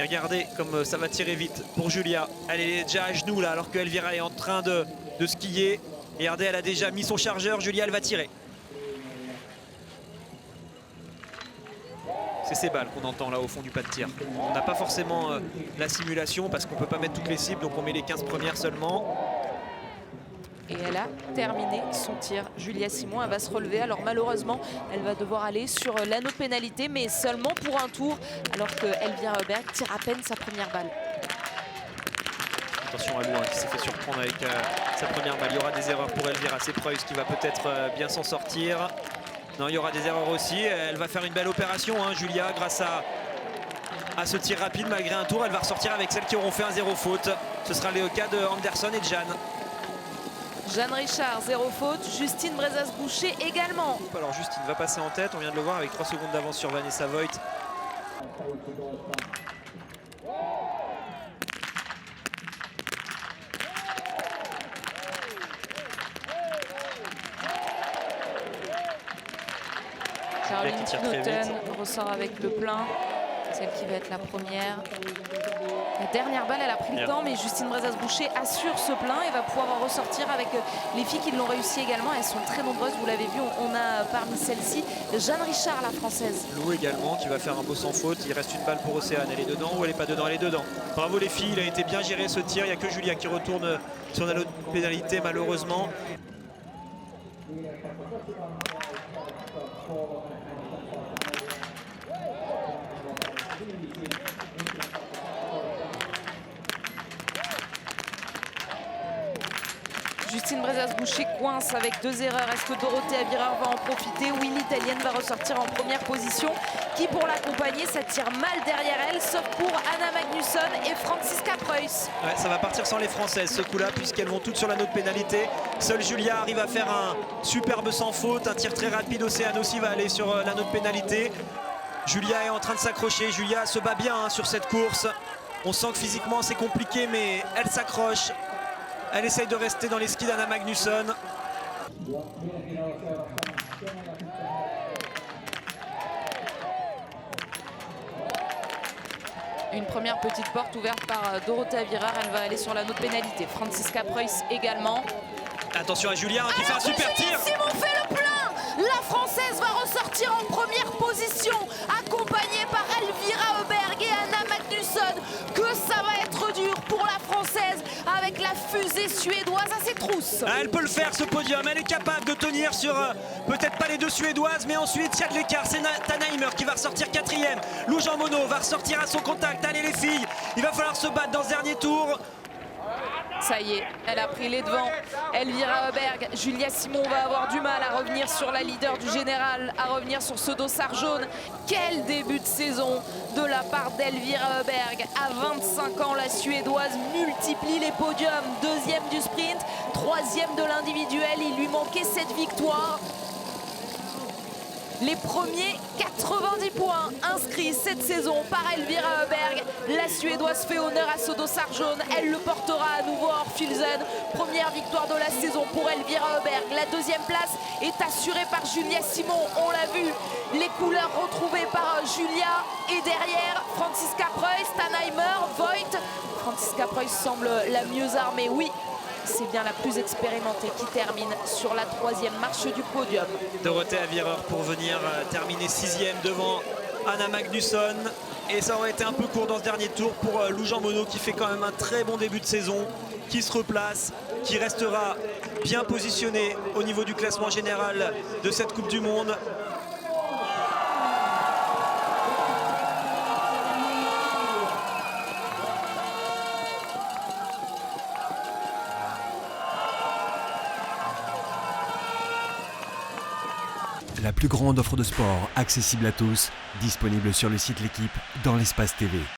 regardez comme ça va tirer vite pour Julia. Elle est déjà à genoux là alors qu'Elvira est en train de skier. Regardez, elle a déjà mis son chargeur. Julia, elle va tirer. C'est ces balles qu'on entend là au fond du pas de tir. On n'a pas forcément la simulation parce qu'on ne peut pas mettre toutes les cibles, donc on met les 15 premières seulement. Et elle a terminé son tir. Julia Simon, elle va se relever. Alors malheureusement, elle va devoir aller sur l'anneau de pénalité, mais seulement pour un tour, alors que Elvira Auberg tire à peine sa première balle. Attention à Lou qui s'est fait surprendre avec sa première balle. Il y aura des erreurs pour Elvira. C'est Preuss qui va peut-être bien s'en sortir. Non, il y aura des erreurs aussi. Elle va faire une belle opération, hein, Julia, grâce à ce tir rapide. Malgré un tour, elle va ressortir avec celles qui auront fait un 0 faute. Ce sera le cas de Anderson et de Jeanne. Jeanne Richard, 0 faute. Justine Brezas-Boucher également. Alors Justine va passer en tête, on vient de le voir avec 3 secondes d'avance sur Vanessa Voigt. Caroline Knoten ressort avec le plein. Celle qui va être la première. La dernière balle, elle a pris le temps, mais Justine Brezas-Boucher assure ce plein et va pouvoir en ressortir avec les filles qui l'ont réussi également. Elles sont très nombreuses, vous l'avez vu. On a parmi celles-ci Jeanne Richard, la française. Lou également, qui va faire un beau sans faute. Il reste une balle pour Océane. Elle est dedans ou elle n'est pas dedans? Elle est dedans. Bravo les filles, il a été bien géré ce tir. Il n'y a que Julia qui retourne sur la pénalité, malheureusement. Justine Brezas-Boucher coince avec 2 erreurs. Est-ce que Dorothée Avirard va en profiter? Oui, l'Italienne va ressortir en première position. Qui pour l'accompagner, ça tire mal derrière elle, sauf pour Anna Magnusson et Franziska Preuss. Ouais, ça va partir sans les Françaises ce coup-là, puisqu'elles vont toutes sur l'anneau de pénalité. Seule Julia arrive à faire un superbe sans faute, un tir très rapide. Océane aussi va aller sur l'anneau de pénalité. Julia est en train de s'accrocher. Julia se bat bien sur cette course. On sent que physiquement c'est compliqué, mais elle s'accroche. Elle essaye de rester dans les skis d'Anna Magnusson. Une première petite porte ouverte par Dorothée Avirard. Elle va aller sur l'anneau de pénalité. Franziska Preuss également. Attention à Julia qui fait un super tir. Simon fait le plein. La Française va ressortir en première position, accompagnée par Elvira Auberg et Anna Magnusson. Que ça va être dur pour la Française avec la fusée suédoise à ses trousses. Elle peut le faire ce podium, elle est capable de tenir sur peut-être pas les 2 Suédoises, mais ensuite il y a de l'écart. C'est Tannheimer qui va ressortir 4e. Lou Jean Monod va ressortir à son contact. Allez les filles, il va falloir se battre dans ce dernier tour. Ça y est, elle a pris les devants. Elvira Auberg, Julia Simon va avoir du mal à revenir sur la leader du général, à revenir sur ce dossard jaune. Quel début de saison de la part d'Elvira Auberg. À 25 ans, la Suédoise multiplie les podiums. 2e du sprint, 3e de l'individuel. Il lui manquait 7 victoires. Les premiers 90 points inscrits cette saison par Elvira Auberg. La Suédoise fait honneur à ce dossard jaune. Elle le portera à nouveau à Orfilsen. Première victoire de la saison pour Elvira Auberg. La 2e place est assurée par Julia Simon. On l'a vu, les couleurs retrouvées par Julia. Et derrière, Franziska Preuss, Tannheimer, Voigt. Franziska Preuss semble la mieux armée, oui. C'est bien la plus expérimentée qui termine sur la 3e marche du podium. Dorothée Avirard pour venir terminer 6e devant Anna Magnusson. Et ça aurait été un peu court dans ce dernier tour pour Lou Jean Monod qui fait quand même un très bon début de saison, qui se replace, qui restera bien positionné au niveau du classement général de cette Coupe du Monde. La plus grande offre de sport accessible à tous, disponible sur le site L'Équipe dans l'espace TV.